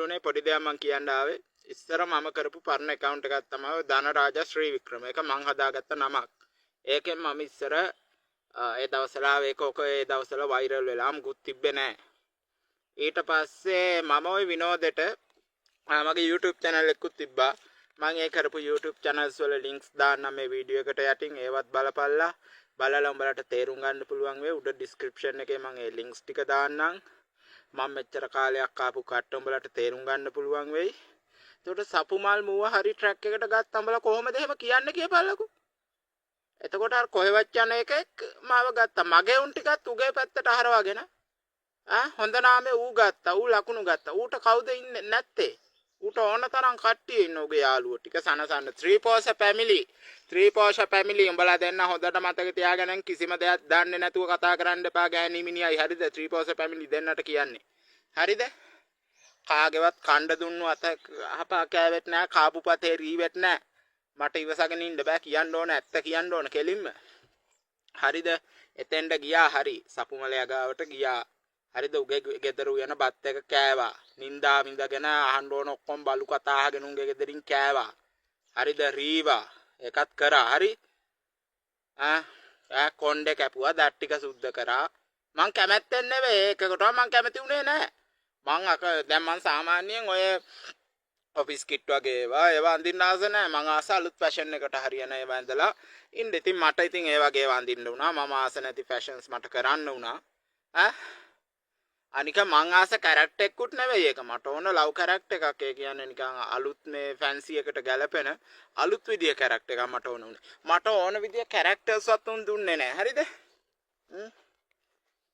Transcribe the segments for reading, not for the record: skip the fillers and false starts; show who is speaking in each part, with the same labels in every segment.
Speaker 1: උනේ පොඩි දෙයක් මම කියන්න ආවේ. ඉස්සර මම කරපු පරණ account එකක් තමයි ධනරාජ ශ්‍රී වික්‍රම. ඒක මං හදාගත්ත නමක්. ඒකෙන් මම ඉස්සර ඒ දවස්වල ඒ දවස්වල වෛරල් වෙලා මුකුත් තිබ්බේ නැහැ. ඊට පස්සේ මම ওই විනෝදෙට මගේ YouTube channel එකකුත් තිබ්බා. මම ඒ කරපු YouTube channels වල links දාන්නම් මේ වීඩියෝ එකට යටින්. ඒවත් බලපල්ලා. බලලා උඹලට තේරුම් ගන්න පුළුවන් වෙයි. උඩ description එකේ මම ඒ links ටික දාන්නම්. මම මෙච්චර කාලයක් ආපු කට්ට උඹලට තේරුම් ගන්න පුළුවන් වෙයි. එතකොට සපුමල් මුව හරි ට්‍රැක් එකට ගත්ත උඹලා කොහොමද එහෙම කියන්නේ කියපල්ලකෝ. එතකොට අර කොහෙවත් යන එකෙක් මාව ගත්තා. මගේ උන් ටිකත් උගේ පැත්තට හරවාගෙන හොඳ නාමේ ඌ ගත්තා. ඌ ලකුණු ගත්තා. ඌට කවුද ඉන්නේ නැත්තේ? ඌට ඕන තරම් කට්ටිය ඉන්න උගේ යාළුවෝ ටික සනසන්න. ත්‍රී පෝෂ පැමිලි උඹලා දෙන්න හොඳට මතක තියාගන්න. කිසිම දෙයක් දන්නේ නැතුව කතා කරන්න එපා ගෑණි මිනිහයි. හරිද? ත්‍රී පෝෂ පැමිලි දෙන්නට කියන්නේ. හරිද? කාගේවත් කණ්ඩ දුන්නු අත අහපා කෑවෙත් නෑ. කාපු පතේ රීවෙත් නෑ. මට ඉවසගෙන ඉන්න බෑ කියන්න ඕන. ඇත්ත කියන්න ඕන කෙලින්ම. හරිද? එතෙන්ට ගියා හරි. සපුමලයා ගාවට ගියා. හරිද? උගේ ගෙදර යන බත් එක කෑවා. නින්දා විඳගෙන අහන්න ඕන ඔක්කොම බලු කතා අහගෙන උගේ ගෙදරින් කෑවා. හරිද? රීවා. ඒකත් කරා. හරි? කොණ්ඩේ කැපුවා. දත් ටික සුද්ධ කරා. මං කැමැත්තෙන් නෙවෙයි. ඒකකට මං කැමති උනේ නෑ. දැන් මං සාමාන්‍යයෙන් ඔය ඔෆිස් කිට් වගේ ඒවා අඳින්න ආස නැහැ. මං ආස අලුත් ෆැෂන් එකට හරියන ඒවා ඇඳලා ඉන්න. ඉතින් මට ඉතින් ඒ වගේ ඒවා අඳින්න වුණා. මම ආස නැති ෆැෂන්ස් මට කරන්න වුණා. අනික මං ආස කැරක්ටර් එකකුත් නෙවෙයි ඒක. මට ඕන ලව් කැරක්ටර් එකක්. ඒ කියන්නේ නිකන් අලුත් මේ ෆැන්සි එකට ගැලපෙන අලුත් විදිය කැරක්ටර් එකක් මට ඕන උනේ. මට ඕන විදිය කැරක්ටර්ස් වත් උන් දුන්නේ නැහැ. හරිද?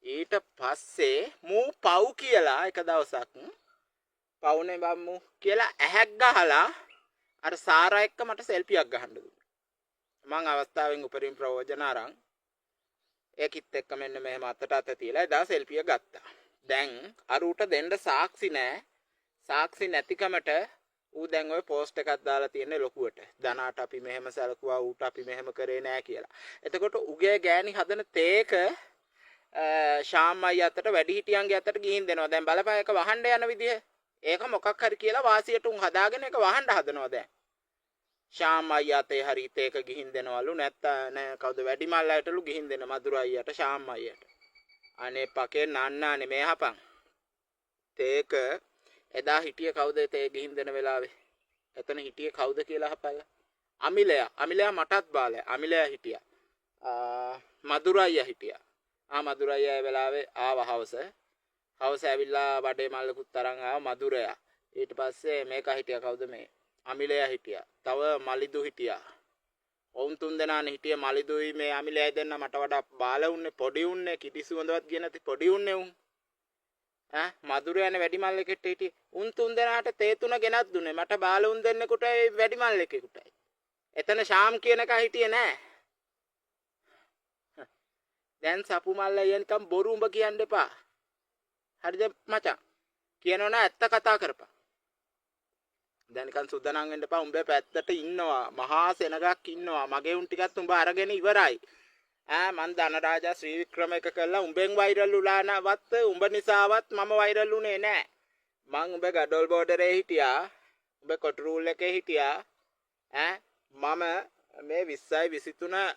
Speaker 1: ඊට පස්සේ මූ පව් කියලා එක දවසක් පවුනේ බම්මු කියලා ඇහැක් ගහලා අර සාරා එක්ක මට සෙල්ෆියක් ගහන්න දුන්නා. මං අවස්ථාවෙන් උපරිම ප්‍රයෝජන අරන් ඒකිත් එක්ක මෙන්න මෙහෙම අතට අත තියලා එදා සෙල්ෆිය ගත්තා. දැන් අර උට දෙන්න සාක්ෂි නැහැ. සාක්ෂි නැතිකමට ඌ දැන් ওই පෝස්ට් එකක් දාලා තියෙන්නේ ලොකුවට. ධනාට අපි මෙහෙම සැලකුවා ඌට අපි මෙහෙම කරේ නැහැ කියලා. එතකොට උගේ ගෑණි හදන තේක ශාම් අයියා අතට වැඩිහිටියන්ගේ අතට ගිහින් දෙනවා. දැන් බලපෑ එක වහන්න යන විදිය. ඒක මොකක් හරි කියලා වාසියට උන් හදාගෙන ඒක වහන්න හදනවා දැන්. ශාම් අයියා තේ හරි තේක ගිහින් දෙනවලු නැත්නම් කවුද වැඩිමල් අයටලු ගිහින් දෙන මధుර අයියට ශාම් අයියට. අනේ පකේ නන්නානේ මේ හපන්. තේක එදා හිටියේ කවුද තේ ගිහින් දෙන වෙලාවේ? එතන හිටියේ කවුද කියලා අහපල්ලා. අමිලයා මටත් බාලයා. අමිලයා හිටියා. මధుර අයියා හිටියා. මధుර අයියා ඒ වෙලාවේ ආව හවස ඇවිල්ලා වඩේ මල්ලකුත් අරන් ආව මధుරයා. ඊට පස්සේ මේක හිටියා කවුද මේ? අමිලයා හිටියා. තව මලිදු හිටියා. ඔවුන් තුන් දෙනානේ හිටියේ. මලිදුයි මේ අමිලයයි දෙන්න මට වඩා බාල උන්නේ පොඩි උන්නේ කිටිසුවඳවත් ගිය නැති පොඩි උන්නේ උන්. මధుරයානේ වැඩි මල් එකෙට හිටියේ. උන් තුන් දෙනාට තේ තුන ගෙනත් දුන්නේ. මට බාල උන් දෙන්නෙකුටයි වැඩි මල් එකෙකුටයි. එතන ශාම් කියන එක හිටියේ නෑ. දැන් සපු මල්ල යනිකම් බොරු උඹ කියන්න එපා. හරිද මචං? කියනෝ නෑ ඇත්ත කතා කරපන්. දැන් නිකන් සුදානම් වෙන්න එපා. උඹේ පැත්තට ඉන්නවා මහා සෙනගක් ඉන්නවා. මගේ උන් ටිකත් උඹ අරගෙන ඉවරයි. මං ධනරාජා ශ්‍රී වික්‍රම එක කළා. උඹෙන් වෛරල් උලා නැවත් උඹ නිසාවත් මම වෛරල් උනේ නෑ. මං උඹ ගඩොල් බෝඩරේ හිටියා. උඹ කොටරූල් එකේ හිටියා. මම මේ 2023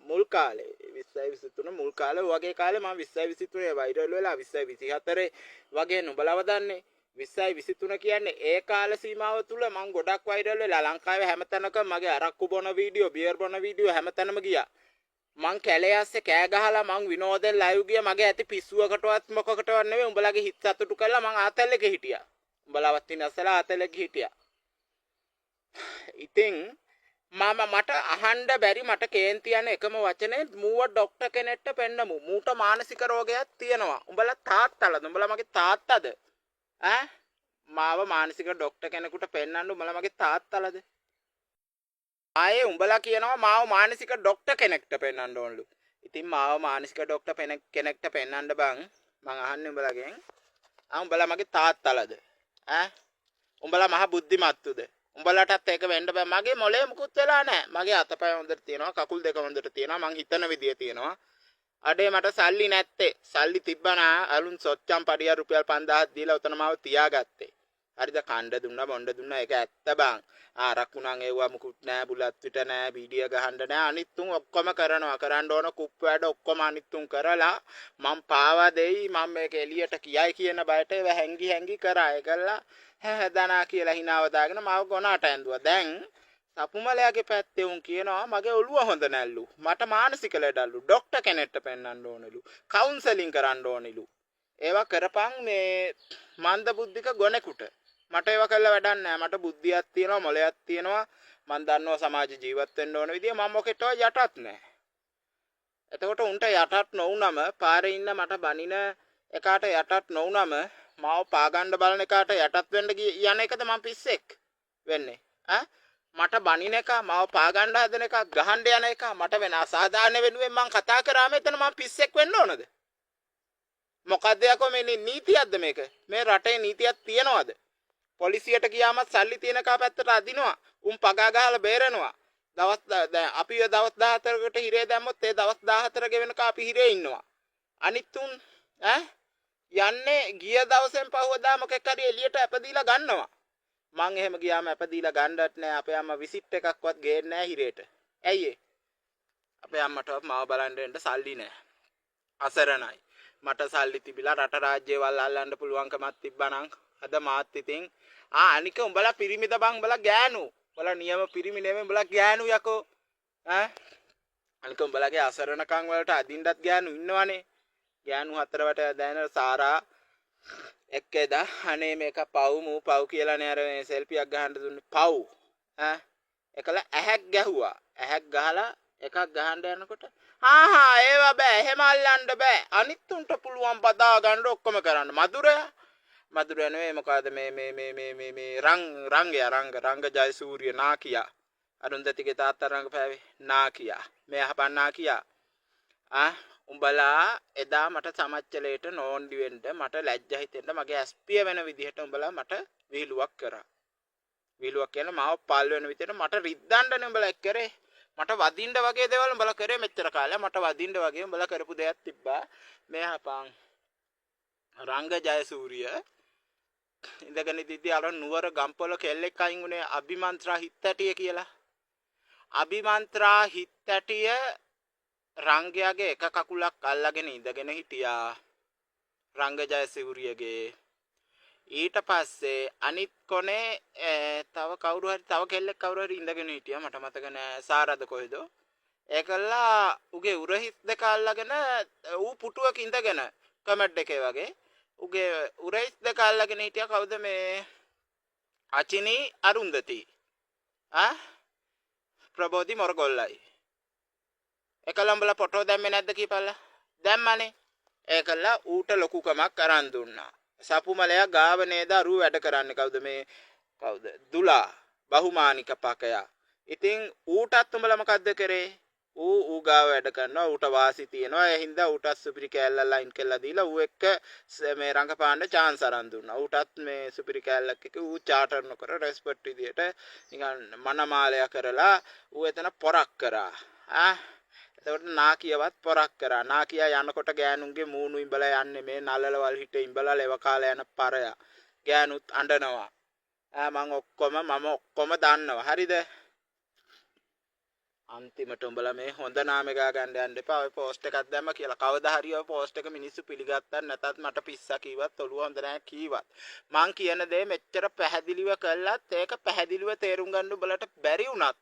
Speaker 1: මුල් කාලේ 2023 මුල් කාලේ වගේ කාලේ මම 2023 වෛරල් වෙලා 2024 වගේ නුඹලව දන්නේ 2023 කියන්නේ ඒ කාල සීමාව තුල මම ගොඩක් වෛරල් වෙලා ලංකාවේ හැමතැනකම මගේ අරක්කු බොන වීඩියෝ බියර් බොන වීඩියෝ හැමතැනම ගියා. මං කැලේ ඇස්සේ කෑ ගහලා මං විනෝදෙන් ලයිව් ගියා. මගේ ඇති පිස්සුවකටවත් මොකකටවත් නෙවෙයි උඹලගේ හිත සතුටු කරලා මං ආතල් එකේ හිටියා. උඹලවත් ඉන්නසලා ආතල් එකේ හිටියා. ඉතින් මට අහන්න බැරි මට කේන්ති යන එකම වචනේ මූව ડોක්ටර් කෙනෙක්ට පෙන්නමු. මූට මානසික රෝගයක් තියෙනවා. උඹලා තාත්තලාද? උඹලා මගේ තාත්තද? මාව මානසික ડોක්ටර් කෙනෙකුට පෙන්නන්න උඹලා මගේ තාත්තලාද? ආයේ උඹලා කියනවා මාව මානසික ડોක්ටර් කෙනෙක්ට පෙන්නන්න ඕනලු. ඉතින් මාව මානසික ડોක්ටර් කෙනෙක්ට පෙන්නන්න බං. මං අහන්නේ උඹලාගෙන්. උඹලා මගේ තාත්තලාද? උඹලා මහ බුද්ධිමත්තුද? උඹලටත් ඒක වෙන්න බෑ. මගේ මොලේ මුකුත් වෙලා නැහැ. මගේ අතපය හොඳට තියෙනවා. කකුල් දෙක හොඳට තියෙනවා. මං හිතන විදිය තියෙනවා. අඩේ මට සල්ලි නැත්තේ. සල්ලි තිබ්බනා අලුන් සොච්චම් පඩිය රුපියල් 5000ක් දීලා උතන මාව තියාගත්තේ. හරිද? කණ්ඩ දුන්නා බොණ්ඩ දුන්නා ඒක ඇත්ත බං. ආරක්කු නම් ඒවා මුකුත් නෑ බුලත් පිට නෑ වීඩියෝ ගහන්න නෑ අනිත් තුන් ඔක්කොම කරනවා. කරන්න ඕන කුප් වැඩ ඔක්කොම අනිත් තුන් කරලා මම පාවා දෙයි මම මේක එළියට කියයි කියන බයට ඒව හැංගි හැංගි කරා. ඒකලා හැදනා කියලා හිනාව දාගෙන මාව ගොනාට ඇඳුවා. දැන් සපුමලයාගේ පැත්තේ උන් කියනවා මගේ ඔළුව හොඳ නැල්ලු. මට මානසික ලෙඩලු. ડોක්ටර් කෙනෙක්ට පෙන්වන්න ඕනලු. කවුන්සලින් කරන්න ඕනලු. ඒවා කරපන් මේ මන්ද බුද්ධික ගොනෙකුට. මට ඒවා කළා වැඩක් නැහැ. මට බුද්ධියක් තියෙනවා, මොලයක් තියෙනවා. මම දන්නවා සමාජ ජීවත් වෙන්න ඕන විදිය. මම මොකෙටව යටත් නැහැ. එතකොට උන්ට යටත් නොවුනම පාරේ ඉන්න මට බනින එකාට යටත් නොවුනම මාව පාගන්න බලන එකාට යටත් වෙන්න යන එකද මම පිස්සෙක් වෙන්නේ? මට බනින එක මාව පාගන්න හදන එක ගහන්න යන එක මට වෙන අසාධාරණ වෙනුවෙන් මං කතා කරාම එතන මං පිස්සෙක් වෙන්න ඕනද? මොකද්ද යකෝ මේ නීතියක්ද මේක? මේ රටේ නීතියක් තියනවද? පොලිසියට ගියාම සල්ලි තියෙන කා පැත්තට අදිනවා. උන් පගා ගහලා බේරෙනවා. දැන් අපි දවස් 14කට හිරේ දැම්මොත් ඒ දවස් 14 ගෙවෙනක අපි හිරේ ඉන්නවා. අනිත් උන් යන්නේ ගිය දවසෙන් පහුවදා මොකෙක් හරි එළියට ඇපදීලා ගන්නවා. මං එහෙම ගියාම ඇපදීලා ගන්නත් නෑ. අපේ අම්මා විසිට් එකක්වත් ගේන්නේ නෑ හිරේට. ඇයි ඒ? අපේ අම්මටවත් මාව බලන්න එන්න සල්ලි නෑ. අසරණයි. මට සල්ලි තිබිලා රට රාජ්‍යවල් අල්ලන්න පුළුවන්කමක් තිබ්බනම් අද මාත් ඉතින් අනික උඹලා පිරිමිද බං උඹලා ගෑනු. උඹලා නියම පිරිමි නෙමෙයි උඹලා ගෑනු යකෝ. අනික උඹලාගේ අසරණකම් වලට අදින්නත් ගෑනු ඉන්නවනේ. ගෑනු හතරවට දැන සාරා එක්කේදා අනේ මේක පව් කියලානේ අර සෙල්ෆියක් ගහන්න දුන්නේ පව්. එකල ඇහැක් ගැහුවා. ඇහැක් ගහලා එකක් ගහන්න යනකොට ඒවා බෑ එහෙම අල්ලන්න බෑ. අනිත් උන්ට පුළුවන් බදා ගන්න ඔක්කොම කරන්න. මధుරය නෙවෙයි මොකද මේ රංග ජයසූරිය නාකියා. අරුන්දතිගේ තාත්තා රංගපෑවේ නාකියා. මේ අහපන් නාකියා. උඹලා එදා මට සමච්චලයට නෝන්ඩි වෙන්න මට ලැජ්ජා හිතෙන්න මගේ ඇස්පිය වෙන විදිහට උඹලා මට විහිළුවක් කරා. විහිළුවක් කියන මාව පල් වෙන විදිහට මට රිද්දන්නනේ උඹලා කරේ. මට වදින්න වගේ දේවල් උඹලා කරේ මෙච්චර කාලයක්. මට වදින්න වගේ උඹලා කරපු දෙයක් තිබ්බා. මේ හපන් රංග ජයසූරිය ඉඳගෙන ඉඳිද්දි අර නුවර ගම්පොල කෙල්ලෙක් අයින් උනේ අභිමන්ත්‍රා හිත්තැටිය කියලා. අභිමන්ත්‍රා හිත්තැටිය රංගයාගේ එක කකුලක් අල්ලගෙන ඉඳගෙන හිටියා. රංග ජයසූරියගේ ඊට පස්සේ අනිත් කොනේ තව කෙල්ලෙක් කවුරු හරි ඉඳගෙන හිටියා. මට මතක නෑ සාරද කොහෙද. ඒකල්ලා උගේ උරහිස් දෙක අල්ලගෙන ඌ පුටුවක ඉඳගෙන කමෙන්ට් එකේ වගේ උගේ උරහිස් දෙක අල්ලගෙන හිටියා. කවුද මේ අචිනි අරුන්දති ප්‍රබෝධි මොරගොල්ලයි. එකලම්බල ෆොටෝ දැම්මේ නැද්ද කීපල්ලා? දැම්මනේ. ඒකල්ලා ඌට ලොකුකමක් අරන් දුන්නා. සපුමලයා ගාව නේද අරු වැඩ කරන්නේ කවුද දුලා බහුමානික පකයා. ඉතින් ඌටත් උඹලා මොකද්ද කරේ? ඌ ගාව වැඩ කරනවා. ඌට වාසි තියෙනවා. ඒ හින්දා ඌටත් සුපිරි කෑල්ල ලයින් කළා දීලා ඌ එක්ක මේ රංගපාන්න chance අරන් දුන්නා. ඌටත් මේ සුපිරි කෑල්ලක් එක්ක ඌ චාටර් නොකර රෙස්පෙක්ට් විදියට නිකන් මනමාලය කරලා ඌ එතන පොරක් කරා. එතකොට නාකියවත් පොරක් කරා. නාකියා යනකොට ගෑනුන්ගේ මූණු ඉඹලා යන්නේ මේ නලලවල් හිටේ ඉඹලා ලෙව කාලා යන පරයා. ගෑනුත් අඬනවා. මම ඔක්කොම දන්නවා. හරිද? අන්තිමට උඹලා මේ හොඳ නාම ගා ගන්න යන්න එපා. ඔය පෝස්ට් එකක් දැම්ම කියලා. කවදා හරි ඔය පෝස්ට් එක මිනිස්සු පිළිගත්තත් නැතත් මට පිස්සා කීවත් ඔළුව හොඳ නැහැ කීවත්. මං කියන දේ මෙච්චර පැහැදිලිව කළත් ඒක පැහැදිලිව තේරුම් ගන්න උඹලට බැරි වුණත්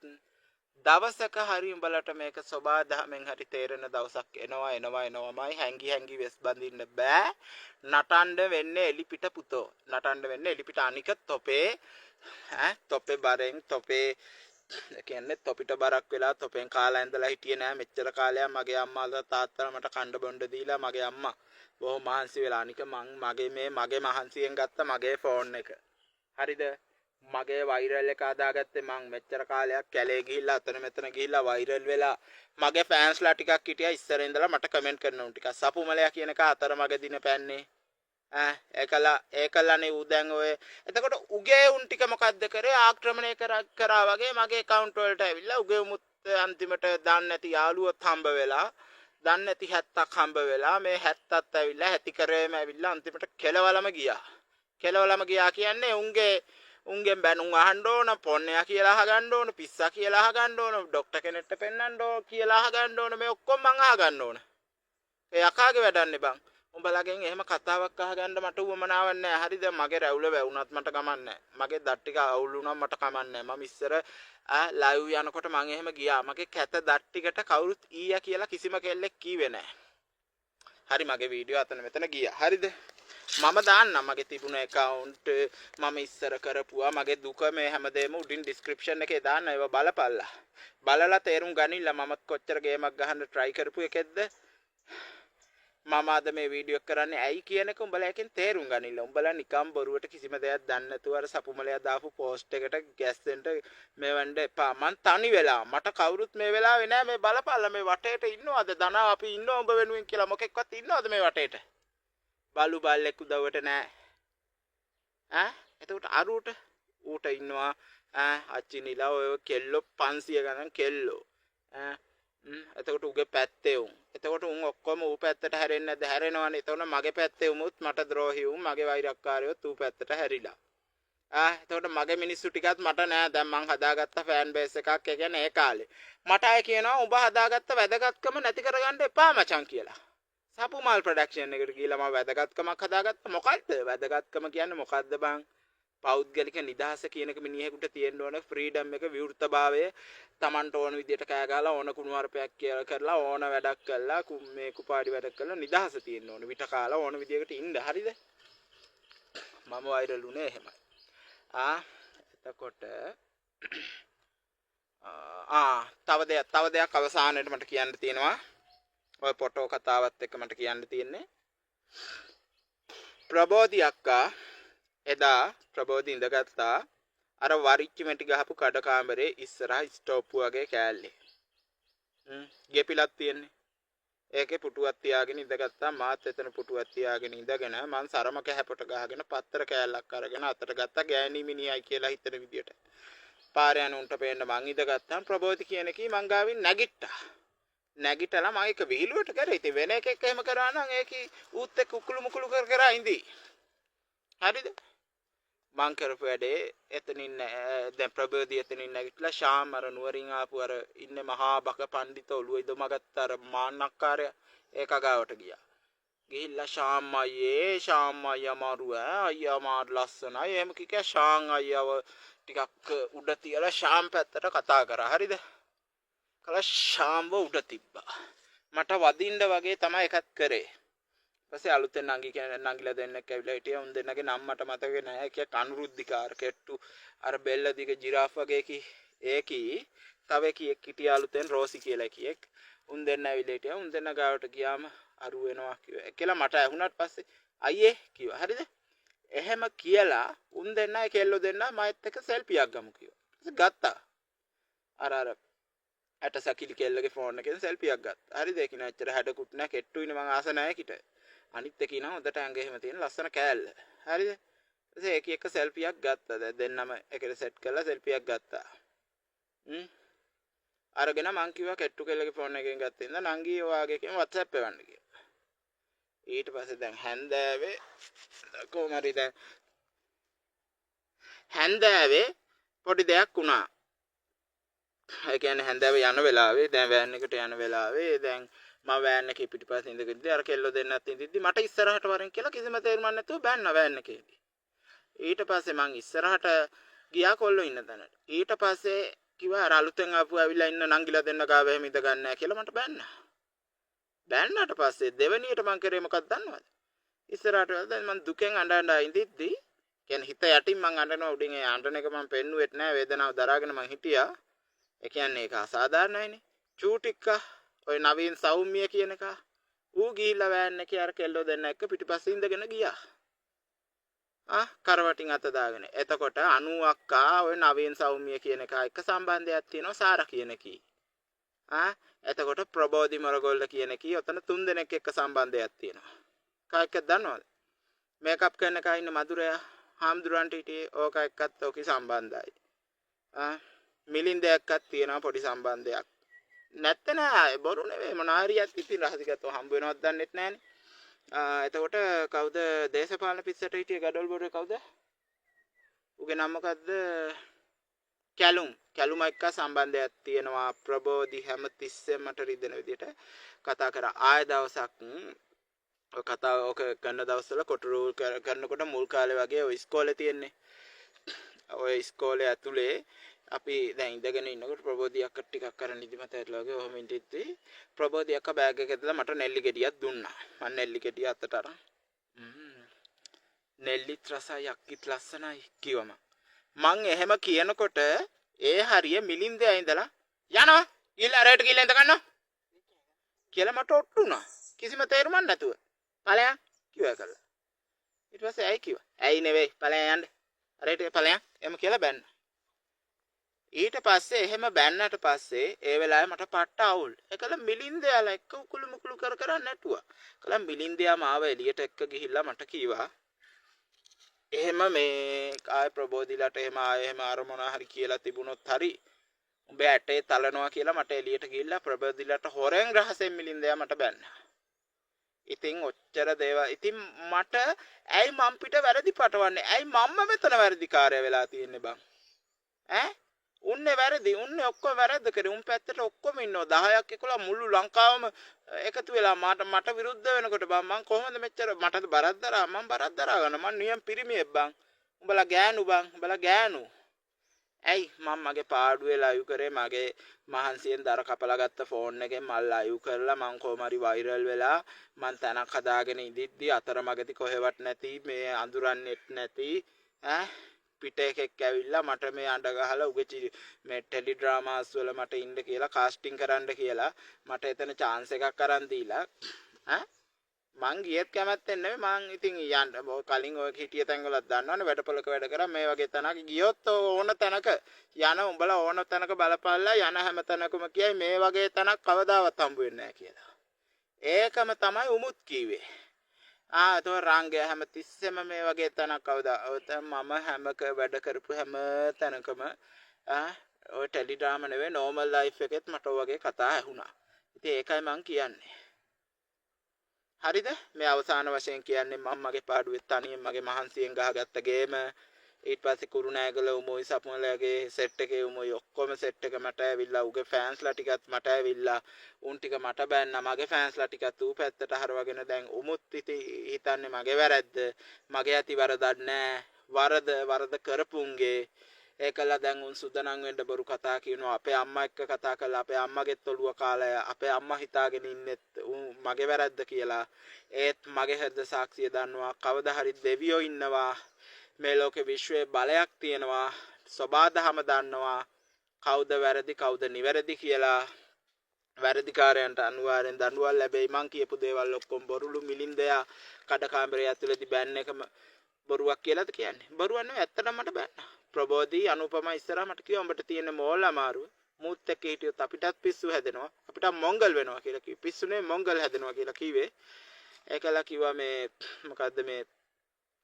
Speaker 1: දවසක හරි උඹලට මේක සබා දහමෙන් හරි තේරෙන දවසක් එනවාමයි. හැංගි වෙස් බඳින්න බෑ. නටන්න වෙන්නේ එලිපිට පුතෝ. නටන්න වෙන්නේ එලිපිට. අනික තොපේ බරෙන් තොපේ කියන්නේ තොපිට බරක් වෙලා තොපෙන් කාලා ඇඳලා හිටියේ නෑ මෙච්චර කාලයක්. මගේ අම්මාලා තාත්තලා මට කණ්ඩ බොණ්ඩ දීලා මගේ අම්මා බොහොම මහන්සි වෙලා. අනික මගේ මහන්සියෙන් ගත්ත මගේ ෆෝන් එක. හරිද? මගේ වෛරල් එක අදාගත්තේ මං මෙච්චර කාලයක් කැලේ ගිහිල්ලා අතන මෙතන ගිහිල්ලා වෛරල් වෙලා මගේ ෆෑන්ස්ලා ටිකක් හිටියා ඉස්සර ඉඳලා මට කමෙන්ට් කරන උන් ටිකක් සපුමලයා කියන එක අතරමඟ දින පැන්නේ. ඒකලානේ ඌ දැන් ඔය එතකොට උගේ උන් ටික මොකද්ද කරේ? ආක්‍රමණය කරා වගේ මගේ account වලට ඇවිල්ලා උගේ උමුත් අන්තිමට දන්නේ නැති යාළුවොත් හම්බ වෙලා දන්නේ නැති 70ක් හම්බ වෙලා මේ 70ත් ඇවිල්ලා හැටි කරේම ඇවිල්ලා අන්තිමට කෙලවලම ගියා. කෙලවලම ගියා කියන්නේ උන්ගෙන් බැනුම් අහන්න ඕන, පොන්නයා කියලා අහගන්න ඕන, පිස්සා කියලා අහගන්න ඕන, ડોක්ටර් කෙනෙක්ට පෙන්නන්න ඕන කියලා අහගන්න ඕන. මේ ඔක්කොම මං අහගන්න ඕන. ඒ යකාගේ වැඩන්නේ බං. උඹලගෙන් එහෙම කතාවක් අහගන්න මට උවමනාවක් නැහැ. හරිද? මගේ රැවුල වැවුනත් මට කමක් නැහැ. මගේ දත් ටික අවුල් වුණාම මට කමක් නැහැ. මම ඉස්සර ලයිව් යනකොට මං එහෙම ගියා. මගේ කැත දත් ටිකට කවුරුත් ඊයා කියලා කිසිම කෙල්ලෙක් කීවේ නැහැ. හරි මගේ වීඩියෝ අතන මෙතන ගියා. හරිද? මම දාන්නම් මගේ තිබුණ account මම ඉස්සර කරපුවා මගේ දුක මේ හැමදේම උඩින් description එකේ දාන්න ඒවා බලපල්ලා. බලලා තේරුම් ගනින්න මමත් කොච්චර ගේමක් ගහන්න try කරපු එකෙක්ද. මම අද මේ වීඩියෝ එක කරන්නේ ඇයි කියන එක උඹලා එකෙන් තේරුම් ගනින්න. උඹලා නිකම් බොරුවට කිසිම දෙයක් දන්නේ නැතුව අර සපුමලයා දාපු post එකට ගැස්සෙන්න මේවන්න එපා. මං තනි වෙලා මට කවුරුත් මේ වෙලාවේ නෑ. මේ බලපල්ලා මේ වටේට ඉන්නවද? දනා අපි ඉන්නව උඹ වෙනුවෙන් කියලා මොකෙක්වත් ඉන්නවද මේ වටේට? බලු බල්ලෙක් උදව්වට නෑ. එතකොට අරුට ඌට ඉන්නවා අච්චිනිලා ඔය කෙල්ලෝ 500 ගණන් කෙල්ලෝ. එතකොට උගේ පැත්තේ උන්. එතකොට උන් ඔක්කොම ඌ පැත්තට හැරෙන්නේ නැද්ද? හැරෙනවනේ. එතකොට මගේ පැත්තේ උමුත් මට ද්‍රෝහී උන් මගේ වෛරක්කාරයොත් ඌ පැත්තට හැරිලා. එතකොට මගේ මිනිස්සු ටිකත් මට නෑ. දැන් මං හදාගත්ත ෆෑන් බේස් එකක්. ඒ කියන්නේ ඒ කාලේ. මට අය කියනවා උඹ හදාගත්ත වැදගත්කම නැති කරගන්න එපා මචං කියලා. සපුමල් ප්‍රොඩක්ෂන් එකට ගිහලා මම වැදගත්කමක් හදාගත්තා. මොකද්ද වැදගත්කම කියන්නේ මොකද්ද බං? පෞද්ගලික නිදහස කියන එක මිනිහෙකුට තියෙන්න ඕන. ෆ්‍රීඩම් එක, විවෘතභාවය, Tamanට ඕන විදියට කෑ ගහලා ඕන කුණුවarpයක් කියලා කරලා ඕන වැඩක් කළා මේ කුපාඩි වැඩක් කළා නිදහස තියෙන්න ඕන. විට කාලා ඕන විදියකට ඉන්න. හරිද? මම වෛරල් උනේ එහෙමයි. එතකොට තව දෙයක් අවසානයේට මට කියන්න තියෙනවා. ඔය ෆොටෝ කතාවත් එක්ක මට කියන්න තියෙන්නේ ප්‍රබෝධි අක්කා එදා ප්‍රබෝධි ඉඳගත්තා අර වරිච්චි මැටි ගහපු කඩ කාමරේ ඉස්සරහ ස්ටෝප් වගේ කෑල්ලේ. ගෙපිලක් තියෙන්නේ. ඒකේ පුටුවක් තියාගෙන ඉඳගත්තා. මාත් එතන පුටුවක් තියාගෙන ඉඳගෙන මං සරම කැහැපට ගහගෙන පත්තර කෑල්ලක් අරගෙන අතට ගත්තා. ගෑණි මිනිහයි කියලා හිතන විදියට. පාරේ යන උන්ට පේන්න මං ඉඳගත්තාම ප්‍රබෝධි කියන එකී මං ගාවින් නැගිට්ටා. නැගිටලා මම ඒක විහිළුවට කරේ. ඉතින් වෙන එකෙක් එහෙම කරා නම් ඒකී ඌත් එක්ක උකුළු මුකුළු කර ඉඳී. හරිද? මං කරපු වැඩේ එතනින් දැන් ප්‍රබෝධි එතනින් නැගිටලා ශාම් අර නුවරින් ආපු අර ඉන්නේ මහා බක පඬිත ඔළුව ඉදමගත්ත අර මාන්නක්කාරය ඒක ගාවට ගියා. ගිහිල්ලා ශාම් අයියා මාරුව අයියා මාර ලස්සනයි. එහෙම කික ශාම් අයියාව ටිකක් උඩ තියලා ශාම් පැත්තට කතා කරා. හරිද? කල ශාම්ව උඩ තිබ්බා. මට වදින්න වගේ තමයි එකක් කරේ. ඊපස්සේ අලුතෙන් නංගිලා දෙන්නෙක් ඇවිල්ලා හිටියා. උන් දෙන්නගේ නම් මට මතක නැහැ. කියක් අනුරුද්ධිකාර කෙට්ටු අර බෙල්ල දිග ජිරාෆ් වගේ ඒකී තව කියෙක් හිටියා අලුතෙන් රෝසි කියලා කියෙක්. උන් දෙන්න ඇවිල්ලා හිටියා. උන් දෙන්න ගාවට ගියාම අරු වෙනවා කිව්වා. කියලා මට ඇහුණාට පස්සේ අයියේ කිව්වා. හරිද? එහෙම කියලා උන් දෙන්නයි කෙල්ලෝ දෙන්නා මයිත් එක්ක සෙල්ෆියක් ගමු කිව්වා. ඊපස්සේ ගත්තා. අර ඇට සකිලි කෙල්ලගේ ෆෝන් එකෙන් සෙල්ෆියක් ගත්තා. හරිද? ඒක නේ ඇත්තට හැඩකුත් නැහැ. කෙට්ටුයිනේ මං ආස නැහැ කිට. අනිත් එක ඉනවා හොඳට ඇඟ එහෙම තියෙන ලස්සන කෑල්ල. හරිද? ඊට ඒක එක සෙල්ෆියක් ගත්තා. දැන් දෙන්නම එකට සෙට් කරලා සෙල්ෆියක් ගත්තා. අරගෙන මං කිව්වා කෙට්ටු කෙල්ලගේ ෆෝන් එකෙන් ගත්තා ඉඳන් නංගී ඔයාගේ කියන WhatsApp එවන්න කියලා. ඊට පස්සේ දැන් හැන්දෑවේ කොහොම හරි දැන් හැන්දෑවේ පොඩි දෙයක් වුණා. ඒ කියන්නේ හැන්දෑවේ යන වෙලාවේ දැන් වෑන් එකට යන වෙලාවේ දැන් මම වෑන් එකේ පිටිපස්සේ ඉඳගෙන ඉඳි අර කෙල්ලෝ දෙන්නත් ඉඳිද්දි මට ඉස්සරහට වරෙන් කියලා කිසිම තේරුමක් නැතුව බෑන්න වෑන් එකේදී. ඊට පස්සේ මං ඉස්සරහට ගියා කොල්ලෝ ඉන්න තැනට. ඊට පස්සේ කිව්වා අර අලුතෙන් ආපු ඇවිල්ලා ඉන්න නංගිලා දෙන්න ගාව එහෙම ඉඳ ගන්න නැහැ කියලා මට බෑන්නා. බෑන්නාට පස්සේ දෙවෙනියට මං කරේ මොකක්ද දන්නවද? ඉස්සරහට දැන් මං දුකෙන් අඬ ඉඳිද්දි කියන්නේ හිත යටින් මං අඬනවා උඩින් ඒ අඬන එක මං පෙන්නුවෙත් නැහැ වේදනාව දරාගෙන මං හිටියා. ඒ කියන්නේ ඒක අසාධාරණයිනේ. චූටික්කා ඔය නවීන් සෞම්‍ය කියන එක ඌ ගිහිල්ලා වෑන් එකේ අර කෙල්ලෝ දෙන්න එක්ක පිටිපස්සේ ඉඳගෙන ගියා. කරවටින් අත දාගෙන. එතකොට 90ක් ඔය නවීන් සෞම්‍ය කියන එක එක්ක සම්බන්ධයක් තියෙනවා සාරා කියන කී. එතකොට ප්‍රබෝධි මොරගොල්ල කියන කී ඔතන 3 දෙනෙක් එක්ක සම්බන්ධයක් තියෙනවා. කායිකද දන්නවද? මේකප් කරන එකා ඉන්න මధుරයා හාම්දුරන්ට හිටියේ ඕක එක්කත් ඕකේ සම්බන්ධයි. මිලින්දයක්වත් තියෙනවා පොඩි සම්බන්ධයක්. නැත්නම් නෑ බොරු නෙවෙයි මොනාරියක් ඉතින් රහසිගතව හම්බ වෙනවද දන්නෙත් නෑනේ. එතකොට කවුද දේශපාලන පිස්සට හිටිය ගඩොල් බොරේ කවුද? උගේ නම මොකද්ද? කැලුම් එක්ක සම්බන්ධයක් තියෙනවා. ප්‍රබෝධි හැමතිස්සෙම මට රිදෙන විදිහට කතා කරා. ආය දවසක් කතාව ඔක කරන දවස්වල කොටරූල් කරනකොට මුල් කාලේ වගේ ඔය ඉස්කෝලේ තියෙන්නේ. ඔය ඉස්කෝලේ ඇතුලේ අපි දැන් ඉඳගෙන ඉන්නකොට ප්‍රබෝධි අක්ක ටිකක් අරන් නිදිමත ඇట్లా වගේ ඔහොම ඉඳිද්දි ප්‍රබෝධි අක්ක බෑග් එක ඇදලා මට නෙල්ලි ගෙඩියක් දුන්නා. මම නෙල්ලි ගෙඩිය අතට අරන් නෙල්ලිත් රසයි අක්කිත් ලස්සනයි කිව්වම මං එහෙම කියනකොට ඒ හරිය මිලින්දේ ඉඳලා යනවා ඊළඟ රේට ගිහලා ඉඳ ගන්නවා කියලා මට ඔට්ටුනා. කිසිම තේරුමක් නැතුව ඵලයන් කිව්වා කළා. ඊට පස්සේ ඇයි කිව්වා. ඇයි නෙවෙයි ඵලයන් යන්න. රේට ඵලයන් එම කියලා බැන්න. ඊට පස්සේ එහෙම බැන්නට පස්සේ ඒ වෙලාවේ මට පට්ට අවුල්. ඒකල මිලින්දයාලා එක්ක උකුළු මුකුළු කර නැටුවා. කලම් මිලින්දයා මාව එළියට එක්ක ගිහිල්ලා මට කීවා එහෙම මේ ආය ප්‍රබෝධිලට එහෙම අර මොනවා හරි කියලා තිබුණොත් හරි උඹ ඇටේ තලනවා කියලා මට එළියට ගිහිල්ලා ප්‍රබෝධිලට හොරෙන් රහසෙන් මිලින්දයා මට බැන්නා. ඉතින් ඔච්චර දේවල් ඉතින් මට ඇයි මම් පිට වැරදි පටවන්නේ? ඇයි මම්ම මෙතන වැරදිකාරය වෙලා තියෙන්නේ බං? උන්නේ වැරදි. උන්නේ ඔක්කොම වැරද්ද කරේ. උන් පැත්තට ඔක්කොම ඉන්නවා 10ක් 11 මුළු ලංකාවම එකතු වෙලා මට විරුද්ධ වෙනකොට බං මං කොහොමද මෙච්චර මටද බරක් දරා මං බරක් දරා ගන්න මං නියම් පිරිමියෙක් බං. උඹලා ගෑනු බං. උඹලා ගෑනු. ඇයි මම මගේ පාඩුවේ ලයිව් කරේ මගේ මහන්සියෙන් දර කපලා ගත්ත ෆෝන් එකෙන් මල් ලයිව් කරලා මං කොහොම හරි වෛරල් වෙලා මං තනක් හදාගෙන ඉඳිද්දි අතරමඟදී කොහෙවත් නැති මේ අඳුරන්නෙත් නැති පිට එකෙක් ඇවිල්ලා මට මේ අඬ ගහලා උගේ මේ ටෙලි ඩ්‍රාමාස් වල මට ඉන්න කියලා කාස්ටිං කරන්න කියලා මට එතන chance එකක් අරන් දීලා මං ගියත් කැමැත්තෙන් නෙමෙයි මං ඉතින් යන්න කලින් ඔය හිටිය තැන් වලත් දන්නවනේ වැඩපොලක වැඩ කරා මේ වගේ තැනක ගියොත් ඕන තැනක යන උඹලා ඕන තැනක බලපල්ලා යන හැම තැනකම කියයි මේ වගේ තැනක් කවදාවත් හම්බ වෙන්නේ නැහැ කියලා. ඒකම තමයි උමුත් කිව්වේ. तो රාංගය හැම තිස්සෙම මේ වගේ තැනක් කවදා මම හැමක වැඩ කරපු හැම තැනකම ඔය ටෙලිග්‍රාම නෙවෙයි නෝමල් ලයිෆ් එකෙත් මට ඔය වගේ කතා ඇහුණා. ඉතින් ඒකයි මං කියන්නේ. හරිද? මේ අවසාන වශයෙන් කියන්නේ මම මගේ පාඩුවේ තනියෙන් මගේ මහන්සියෙන් ගහගත්ත ගේම ඊට පස්සේ කුරුණෑගල උමෝයි සපුමලගේ සෙට් එකේ උමෝයි ඔක්කොම සෙට් එක මට ඇවිල්ලා උගේ ෆෑන්ස්ලා ටිකත් මට ඇවිල්ලා උන් ටික මට බෑන්නා මගේ ෆෑන්ස්ලා ටිකත් ඌ පැත්තට හරවගෙන දැන් උමුත් හිතන්නේ මගේ වැරද්ද මගේ ඇති වරදක් නෑ වරද කරපුන්ගේ ඒකලා දැන් උන් සුදනම් වෙන්න බොරු කතා කියනවා අපේ අම්මා එක්ක කතා කරලා අපේ අම්මගෙත් ඔළුව කාලා අපේ අම්මා හිතාගෙන ඉන්නෙත් මගේ වැරද්ද කියලා ඒත් මගේ හෘද සාක්ෂිය දන්නවා කවදා හරි දෙවියෝ ඉන්නවා මේ ලෝකේ විශ්වයේ බලයක් තියෙනවා සබාධම දන්නවා කවුද වැරදි කවුද නිවැරදි කියලා වැරදිකාරයන්ට අනිවාර්යෙන් දඬුවම් ලැබෙයි මං කියපු දේවල් ඔක්කොම බොරුලු මිලින්දයා කඩ කාමරය ඇතුළේදී බෑන් එකම බොරුවක් කියලාද කියන්නේ බොරුවක් නෙවෙයි ඇත්තටම මට බෑන්නා ප්‍රබෝධි අනුපමා ඉස්සරහ මට කිව්වා උඹට තියෙන මෝල් අමාරුව මුත් එක්ක හිටියොත් අපිටත් පිස්සු හැදෙනවා අපිට මොංගල් වෙනවා කියලා කිව්වා පිස්සු නෙවෙයි මොංගල් හැදෙනවා කියලා කිව්වේ ඒකලා කිව්වා මේ මොකද්ද මේ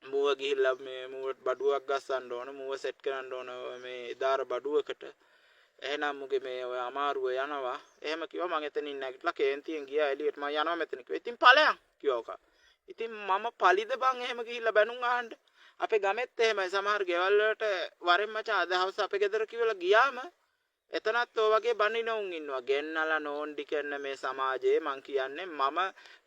Speaker 1: මුව ගිහිල්ලා මේ මුවට බඩුවක් ගස්සන්න ඕන මුව සෙට් කරන්න ඕන මේ ඉදාර බඩුවකට එහෙනම් මුගේ මේ ඔය අමාරුව යනවා එහෙම කිව්වා මම එතනින් නැගිටලා කේන්තියෙන් ගියා එළියට මම යනවා මෙතන කිව්වා ඉතින් ඵලයන් කිව්වා ඉතින් මම පලිද බං එහෙම ගිහිල්ලා බැනුම් අහන්න අපේ ගමෙත් එහෙමයි සමහර ගෙවල් වලට වරෙන් මචං අද හවස අපේ ගෙදර කිව්වලා ගියාම එතනත් ඔය වගේ බනිනවුන් ඉන්නවා ගෙන්නලා නෝන්ඩි කරන මේ සමාජයේ මං කියන්නේ මම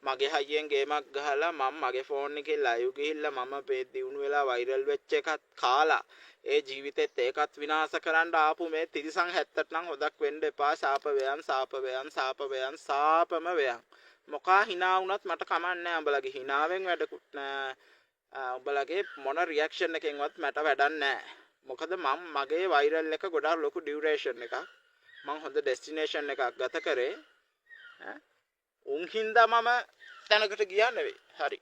Speaker 1: මගේ හයියෙන් ගේමක් ගහලා මම මගේ ෆෝන් එකේ ලයිව් ගිහිල්ලා මම මේ දිනුන වෙලා වෛරල් වෙච්ච එකත් කාලා ඒ ජීවිතෙත් ඒකත් විනාශ කරන්න ආපු මේ තිරිසන් 70ට නම් හොදක් වෙන්න එපා සාප වේයන් සාපම වේයන් මොකා hina වුණත් මට කමන්නේ උඹලගේ hinaවෙන් වැඩකුත් නෑ උඹලගේ මොන රියැක්ෂන් එකෙන්වත් මට වැඩක් නෑ මොකද මම මගේ වෛරල් එක ගොඩාක් ලොකු ඩියුරේෂන් එකක් මම හොඳ ඩෙස්ටිනේෂන් එකක් ගත කරේ උන් හින්දා මම තැනකට ගියා නෙවෙයි හරි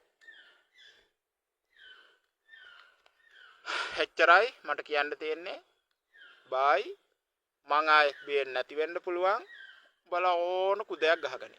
Speaker 1: එච්චරයි මට කියන්න තියෙන්නේ බයි මං ආයෙත් බේන්න නැති වෙන්න පුළුවන් බල ඕන කුදයක් ගහගනි